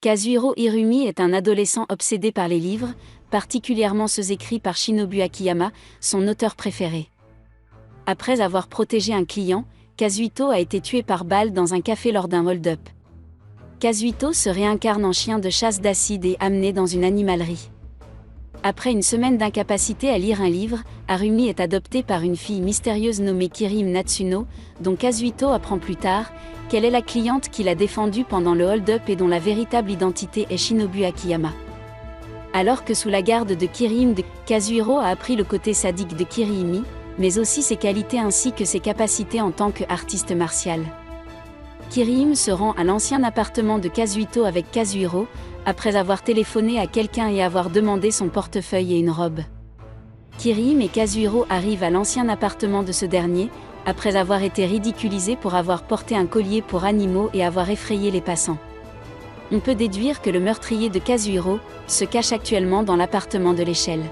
Kazuhiro Hirumi est un adolescent obsédé par les livres, particulièrement ceux écrits par Shinobu Akiyama, son auteur préféré. Après avoir protégé un client, Kazuhito a été tué par balle dans un café lors d'un hold-up. Kazuhito se réincarne en chien de chasse d'acide et amené dans une animalerie. Après une semaine d'incapacité à lire un livre, Harumi est adopté par une fille mystérieuse nommée Kirihime Natsuno, dont Kazuhito apprend plus tard qu'elle est la cliente qu'il a défendue pendant le hold-up et dont la véritable identité est Shinobu Akiyama. Alors que sous la garde de Kirihime, Kazuhiro a appris le côté sadique de Kirihime, mais aussi ses qualités ainsi que ses capacités en tant qu'artiste martial. Kirihime se rend à l'ancien appartement de Kazuhito avec Kazuhiro, après avoir téléphoné à quelqu'un et avoir demandé son portefeuille et une robe. Kirihime et Kazuhiro arrivent à l'ancien appartement de ce dernier, après avoir été ridiculisés pour avoir porté un collier pour animaux et avoir effrayé les passants. On peut déduire que le meurtrier de Kazuhiro se cache actuellement dans l'appartement de l'échelle.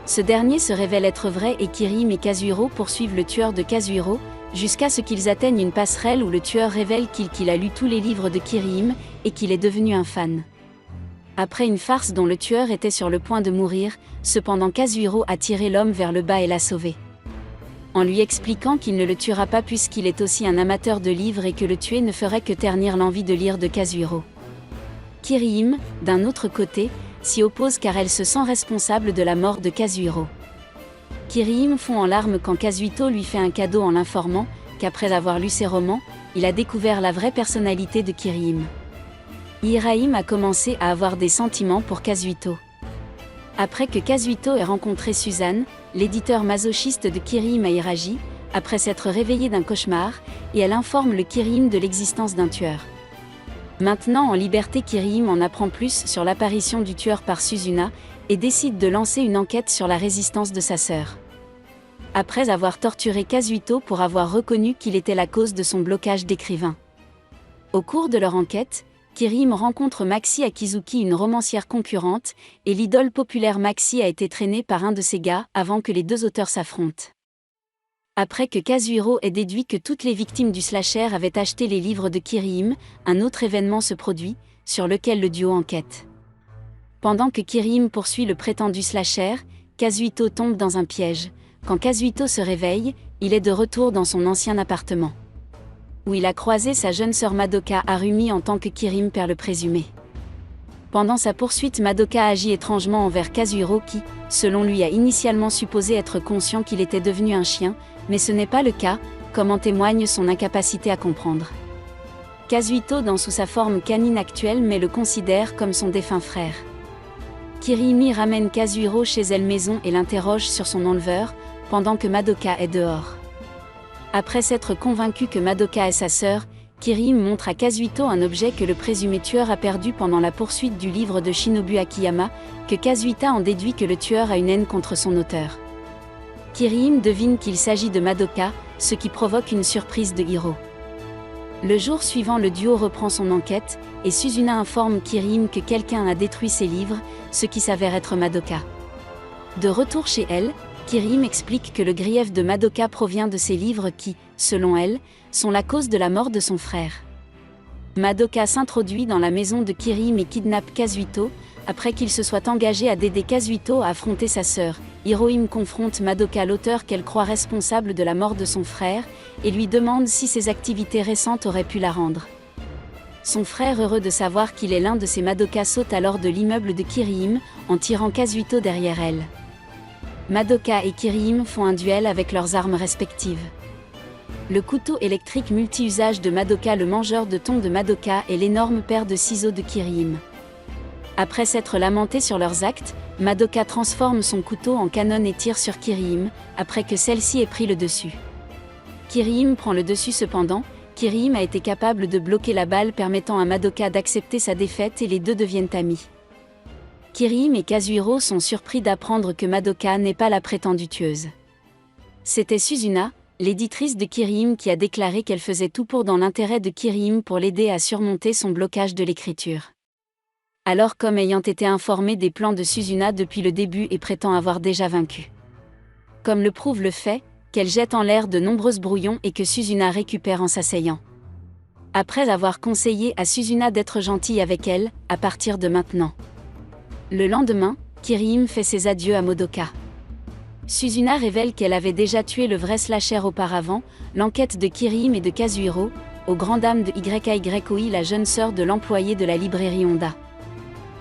Ce dernier se révèle être vrai et Kirihime et Kazuhiro poursuivent le tueur de Kazuhiro, jusqu'à ce qu'ils atteignent une passerelle où le tueur révèle qu'il a lu tous les livres de Kirihime, et qu'il est devenu un fan. Après une farce dont le tueur était sur le point de mourir, cependant Kazuhiro a tiré l'homme vers le bas et l'a sauvé. En lui expliquant qu'il ne le tuera pas puisqu'il est aussi un amateur de livres et que le tuer ne ferait que ternir l'envie de lire de Kazuhiro. Kirihime, d'un autre côté, s'y oppose car elle se sent responsable de la mort de Kazuhiro. Kirihime fond en larmes quand Kazuhito lui fait un cadeau en l'informant qu'après avoir lu ses romans, il a découvert la vraie personnalité de Kirihime. Hirahime a commencé à avoir des sentiments pour Kazuhito. Après que Kazuhito ait rencontré Suzanne, l'éditeur masochiste de Kirihime Airaji, après s'être réveillé d'un cauchemar, et elle informe le Kirihime de l'existence d'un tueur. Maintenant en liberté, Kirihime en apprend plus sur l'apparition du tueur par Suzuna, et décide de lancer une enquête sur la résistance de sa sœur. Après avoir torturé Kazuhito pour avoir reconnu qu'il était la cause de son blocage d'écrivain. Au cours de leur enquête, Kirihime rencontre Maxi Akizuki, une romancière concurrente, et l'idole populaire Maxi a été traînée par un de ses gars avant que les deux auteurs s'affrontent. Après que Kazuhiro ait déduit que toutes les victimes du slasher avaient acheté les livres de Kirihime, un autre événement se produit, sur lequel le duo enquête. Pendant que Kirihime poursuit le prétendu slasher, Kazuhito tombe dans un piège. Quand Kazuhito se réveille, il est de retour dans son ancien appartement, où il a croisé sa jeune sœur Madoka Harumi en tant que Kirihime perd le présumé. Pendant sa poursuite, Madoka agit étrangement envers Kazuhiro qui, selon lui, a initialement supposé être conscient qu'il était devenu un chien, mais ce n'est pas le cas, comme en témoigne son incapacité à comprendre. Kazuhito, sous sa forme canine actuelle, mais le considère comme son défunt frère. Kirihime ramène Kazuhiro chez elle maison et l'interroge sur son enleveur, pendant que Madoka est dehors. Après s'être convaincu que Madoka est sa sœur, Kirihime montre à Kazuhito un objet que le présumé tueur a perdu pendant la poursuite du livre de Shinobu Akiyama, que Kazuhito en déduit que le tueur a une haine contre son auteur. Kirihime devine qu'il s'agit de Madoka, ce qui provoque une surprise de Hiro. Le jour suivant, le duo reprend son enquête, et Suzuna informe Kirihime que quelqu'un a détruit ses livres, ce qui s'avère être Madoka. De retour chez elle, Kirihime explique que le grief de Madoka provient de ses livres qui, selon elle, sont la cause de la mort de son frère. Madoka s'introduit dans la maison de Kirihime et kidnappe Kazuhito, après qu'il se soit engagé à aider Kazuhito à affronter sa sœur. Hirahime confronte Madoka, l'auteur qu'elle croit responsable de la mort de son frère, et lui demande si ses activités récentes auraient pu la rendre. Son frère, heureux de savoir qu'il est l'un de ses Madoka, saute alors de l'immeuble de Kirihime, en tirant Kazuhito derrière elle. Madoka et Kirihime font un duel avec leurs armes respectives. Le couteau électrique multi-usage de Madoka, le mangeur de thon de Madoka et l'énorme paire de ciseaux de Kirihime. Après s'être lamenté sur leurs actes, Madoka transforme son couteau en canon et tire sur Kirihime, après que celle-ci ait pris le dessus. Kirihime prend le dessus cependant, Kirihime a été capable de bloquer la balle permettant à Madoka d'accepter sa défaite et les deux deviennent amis. Kirihime et Kazuhiro sont surpris d'apprendre que Madoka n'est pas la prétendue tueuse. C'était Suzuna, l'éditrice de Kirihime, qui a déclaré qu'elle faisait tout pour dans l'intérêt de Kirihime pour l'aider à surmonter son blocage de l'écriture. Alors, comme ayant été informée des plans de Suzuna depuis le début et prétend avoir déjà vaincu. Comme le prouve le fait qu'elle jette en l'air de nombreux brouillons et que Suzuna récupère en s'asseyant. après avoir conseillé à Suzuna d'être gentille avec elle, à partir de maintenant. Le lendemain, Kirihime fait ses adieux à Madoka. Suzuna révèle qu'elle avait déjà tué le vrai slasher auparavant, l'enquête de Kirihime et de Kazuhiro, aux grandes dames de YYOI, la jeune sœur de l'employé de la librairie Honda.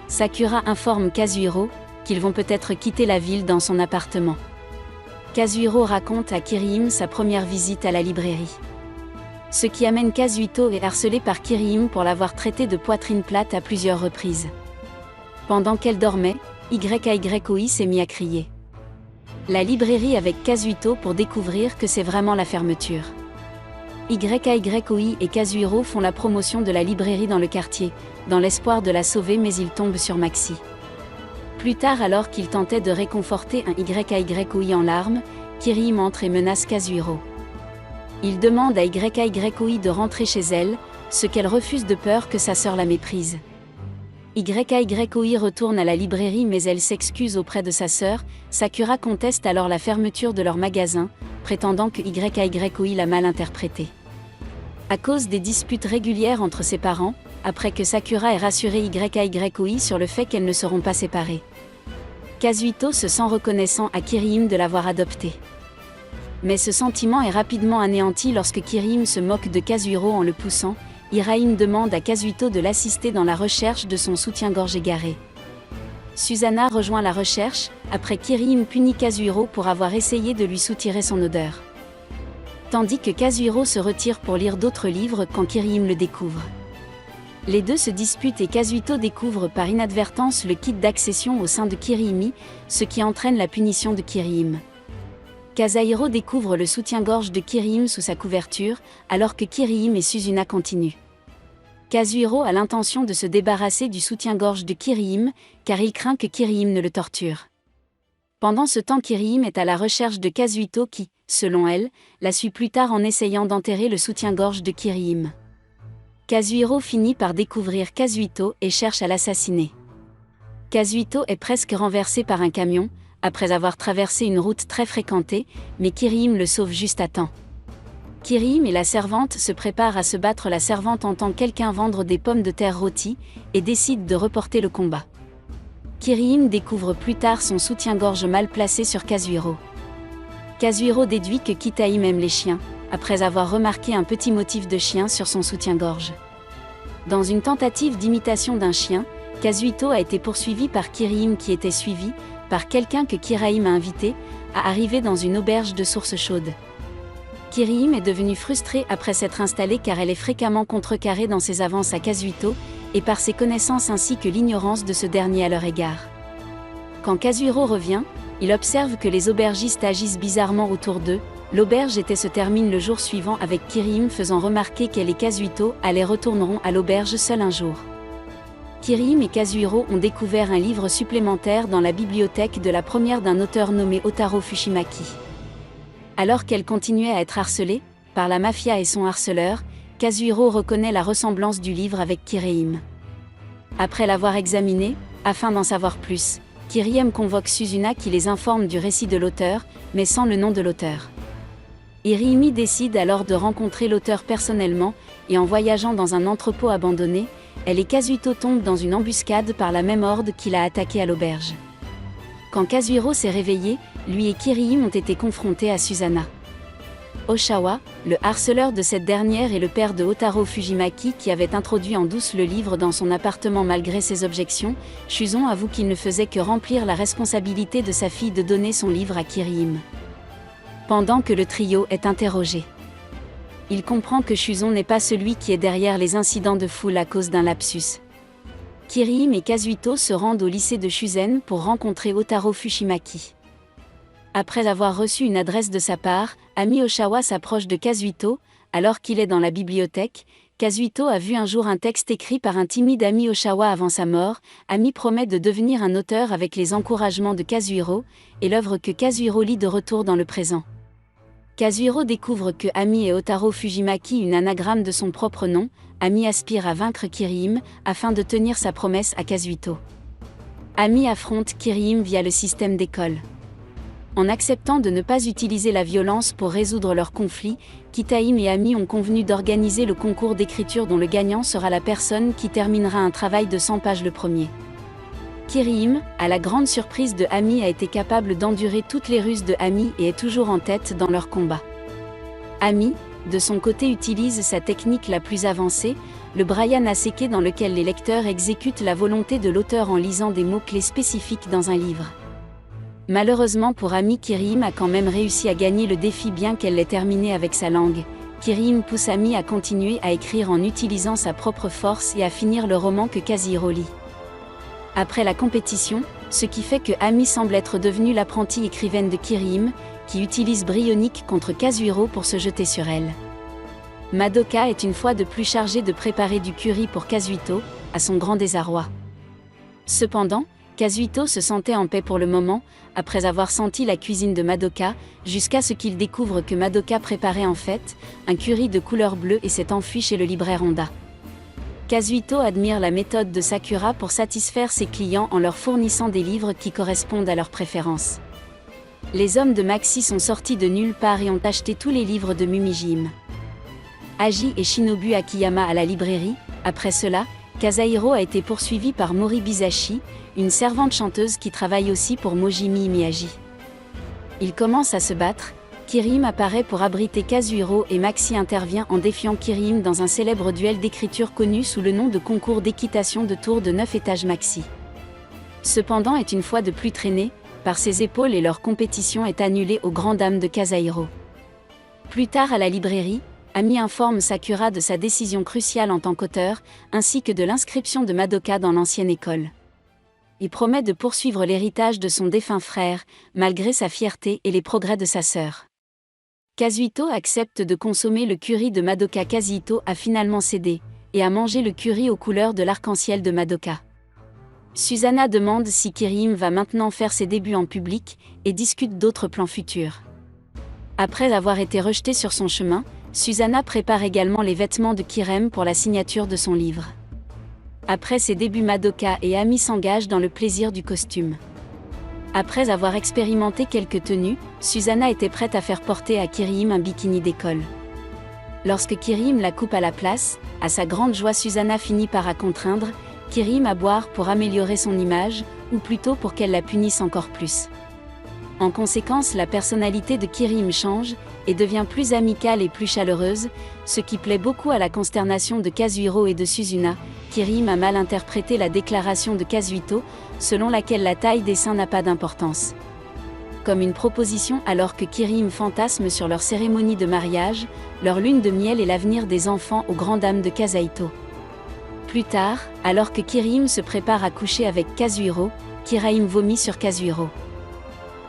Sakura informe Kazuhiro qu'ils vont peut-être quitter la ville dans son appartement. Kazuhiro raconte à Kirihime sa première visite à la librairie. Ce qui amène Kazuhito est harcelé par Kirihime pour l'avoir traité de poitrine plate à plusieurs reprises. Pendant qu'elle dormait, YYOI s'est mis à crier. La librairie avec Kazuhito pour découvrir que c'est vraiment la fermeture. YYOI et Kazuhiro font la promotion de la librairie dans le quartier, dans l'espoir de la sauver, mais ils tombent sur Maxi. Plus tard, alors qu'il tentait de réconforter un YYOI en larmes, Kirihime entre et menace Kazuhiro. Il demande à YYOI de rentrer chez elle, ce qu'elle refuse de peur que sa sœur la méprise. YYOI retourne à la librairie mais elle s'excuse auprès de sa sœur. Sakura conteste alors la fermeture de leur magasin, prétendant que YYOI l'a mal interprété. À cause des disputes régulières entre ses parents, après que Sakura ait rassuré YYOI sur le fait qu'elles ne seront pas séparées. Kazuhito se sent reconnaissant à Kirihime de l'avoir adopté. Mais ce sentiment est rapidement anéanti lorsque Kirihime se moque de Kazuhiro en le poussant. Hirahime demande à Kazuhito de l'assister dans la recherche de son soutien-gorge égaré. Suzana rejoint la recherche, après Kirihime punit Kazuhiro pour avoir essayé de lui soutirer son odeur. Tandis que Kazuhiro se retire pour lire d'autres livres quand Kirihime le découvre. Les deux se disputent et Kazuhito découvre par inadvertance le kit d'accession au sein de Kirihime, ce qui entraîne la punition de Kirihime. Kazuhiro découvre le soutien-gorge de Kirihime sous sa couverture, alors que Kirihime et Suzuna continuent. Kazuhiro a l'intention de se débarrasser du soutien-gorge de Kirihime, car il craint que Kirihime ne le torture. Pendant ce temps, Kirihime est à la recherche de Kazuhito qui, selon elle, la suit plus tard en essayant d'enterrer le soutien-gorge de Kirihime. Kazuhiro finit par découvrir Kazuhito et cherche à l'assassiner. Kazuhito est presque renversé par un camion, après avoir traversé une route très fréquentée, mais Kirihime le sauve juste à temps. Kirihime et la servante se préparent à se battre. La servante entend quelqu'un vendre des pommes de terre rôties, et décide de reporter le combat. Kirihime découvre plus tard son soutien-gorge mal placé sur Kazuhiro. Kazuhiro déduit que Kitahime aime les chiens, après avoir remarqué un petit motif de chien sur son soutien-gorge. Dans une tentative d'imitation d'un chien, Kazuhito a été poursuivi par Kirihime qui était suivi par quelqu'un que Kirihime a invité à arriver dans une auberge de source chaude. Kirihime est devenue frustrée après s'être installée car elle est fréquemment contrecarrée dans ses avances à Kazuhito, et par ses connaissances ainsi que l'ignorance de ce dernier à leur égard. Quand Kazuhiro revient, il observe que les aubergistes agissent bizarrement autour d'eux. L'auberge se termine le jour suivant avec Kirihime faisant remarquer qu'elle et Kazuhito retourneront à l'auberge seuls un jour. Kirihime et Kazuhiro ont découvert un livre supplémentaire dans la bibliothèque de la première d'un auteur nommé Otaro Fushimaki. Alors qu'elle continuait à être harcelée par la mafia et son harceleur, Kazuhiro reconnaît la ressemblance du livre avec Kirihime. Après l'avoir examiné, afin d'en savoir plus, Kirihime convoque Suzuna qui les informe du récit de l'auteur, mais sans le nom de l'auteur. Hirihime décide alors de rencontrer l'auteur personnellement, et en voyageant dans un entrepôt abandonné, elle et Kazuhito tombent dans une embuscade par la même horde qui l'a attaqué à l'auberge. Quand Kazuhiro s'est réveillé, lui et Kirihime ont été confrontés à Suzana. Oshawa, le harceleur de cette dernière, est le père de Otaro Fujimaki qui avait introduit en douce le livre dans son appartement malgré ses objections. Shuzon avoue qu'il ne faisait que remplir la responsabilité de sa fille de donner son livre à Kirihime. Pendant que le trio est interrogé, il comprend que Shuzon n'est pas celui qui est derrière les incidents de foule à cause d'un lapsus. Kirihime et Kazuhito se rendent au lycée de Shuzen pour rencontrer Otaro Fushimaki. Après avoir reçu une adresse de sa part, Ami Oshawa s'approche de Kazuhito, alors qu'il est dans la bibliothèque. Kazuhito a vu un jour un texte écrit par un timide Ami Oshawa avant sa mort. Ami promet de devenir un auteur avec les encouragements de Kazuhiro, et l'œuvre que Kazuhiro lit de retour dans le présent. Kazuhiro découvre que Ami est Otaro Fujimaki, une anagramme de son propre nom. Ami aspire à vaincre Kirihime, afin de tenir sa promesse à Kazuhito. Ami affronte Kirihime via le système d'école. En acceptant de ne pas utiliser la violence pour résoudre leur conflit, Kitaïm et Ami ont convenu d'organiser le concours d'écriture dont le gagnant sera la personne qui terminera un travail de 100 pages le premier. Kirim, à la grande surprise de Ami, a été capable d'endurer toutes les ruses de Ami et est toujours en tête dans leur combat. Ami, de son côté, utilise sa technique la plus avancée, le Brian Aseke, dans lequel les lecteurs exécutent la volonté de l'auteur en lisant des mots-clés spécifiques dans un livre. Malheureusement pour Ami, Kirim a quand même réussi à gagner le défi bien qu'elle l'ait terminé avec sa langue. Kirim pousse Ami à continuer à écrire en utilisant sa propre force et à finir le roman que Kazuhiro lit. Après la compétition, ce qui fait que Ami semble être devenue l'apprentie écrivaine de Kirim, qui utilise Bryonique contre Kazuhiro pour se jeter sur elle. Madoka est une fois de plus chargée de préparer du curry pour Kazuhito, à son grand désarroi. Cependant, Kazuhito se sentait en paix pour le moment, après avoir senti la cuisine de Madoka, jusqu'à ce qu'il découvre que Madoka préparait en fait un curry de couleur bleue et s'est enfui chez le libraire Honda. Kazuhito admire la méthode de Sakura pour satisfaire ses clients en leur fournissant des livres qui correspondent à leurs préférences. Les hommes de Maxi sont sortis de nulle part et ont acheté tous les livres de Mumijim. Aji et Shinobu Akiyama à la librairie. Après cela, Kazuhiro a été poursuivi par Mori Bizashi, une servante chanteuse qui travaille aussi pour Mojimi Miyagi. Ils commencent à se battre, Kirim apparaît pour abriter Kazuhiro et Maxi intervient en défiant Kirim dans un célèbre duel d'écriture connu sous le nom de concours d'équitation de tour de 9 étages Maxi. Cependant est une fois de plus traîné par ses épaules et leur compétition est annulée aux grandes dames de Kazuhiro. Plus tard à la librairie, Ami informe Sakura de sa décision cruciale en tant qu'auteur, ainsi que de l'inscription de Madoka dans l'ancienne école. Il promet de poursuivre l'héritage de son défunt frère, malgré sa fierté et les progrès de sa sœur. Kazuhito accepte de consommer le curry de Madoka. Kazuhito a finalement cédé, et a mangé le curry aux couleurs de l'arc-en-ciel de Madoka. Susanna demande si Kirim va maintenant faire ses débuts en public, et discute d'autres plans futurs. Après avoir été rejetée sur son chemin, Susanna prépare également les vêtements de Kirem pour la signature de son livre. Après ses débuts, Madoka et Ami s'engagent dans le plaisir du costume. Après avoir expérimenté quelques tenues, Susanna était prête à faire porter à Kirim un bikini d'école. Lorsque Kirim la coupe à la place, à sa grande joie, Susanna finit par la contraindre Kirim à boire pour améliorer son image, ou plutôt pour qu'elle la punisse encore plus. En conséquence, la personnalité de Kirim change, et devient plus amicale et plus chaleureuse, ce qui plaît beaucoup à la consternation de Kazuhiro et de Suzuna. Kirim a mal interprété la déclaration de Kazuhito, selon laquelle la taille des seins n'a pas d'importance. Comme une proposition, alors que Kirim fantasme sur leur cérémonie de mariage, leur lune de miel et l'avenir des enfants aux grandes dames de Kazuhito. Plus tard, alors que Kirim se prépare à coucher avec Kazuhiro, Kirim vomit sur Kazuhiro.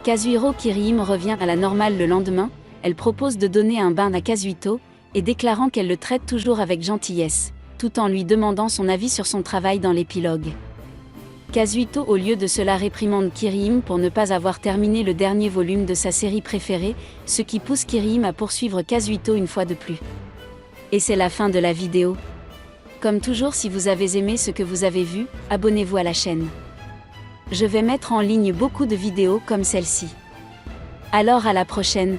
Kirim revient à la normale le lendemain, elle propose de donner un bain à Kazuhito, et déclarant qu'elle le traite toujours avec gentillesse, tout en lui demandant son avis sur son travail dans l'épilogue. Kazuhito au lieu de cela réprimande Kirim pour ne pas avoir terminé le dernier volume de sa série préférée, ce qui pousse Kirim à poursuivre Kazuhito une fois de plus. Et c'est la fin de la vidéo. Comme toujours, si vous avez aimé ce que vous avez vu, abonnez-vous à la chaîne. Je vais mettre en ligne beaucoup de vidéos comme celle-ci. Alors à la prochaine.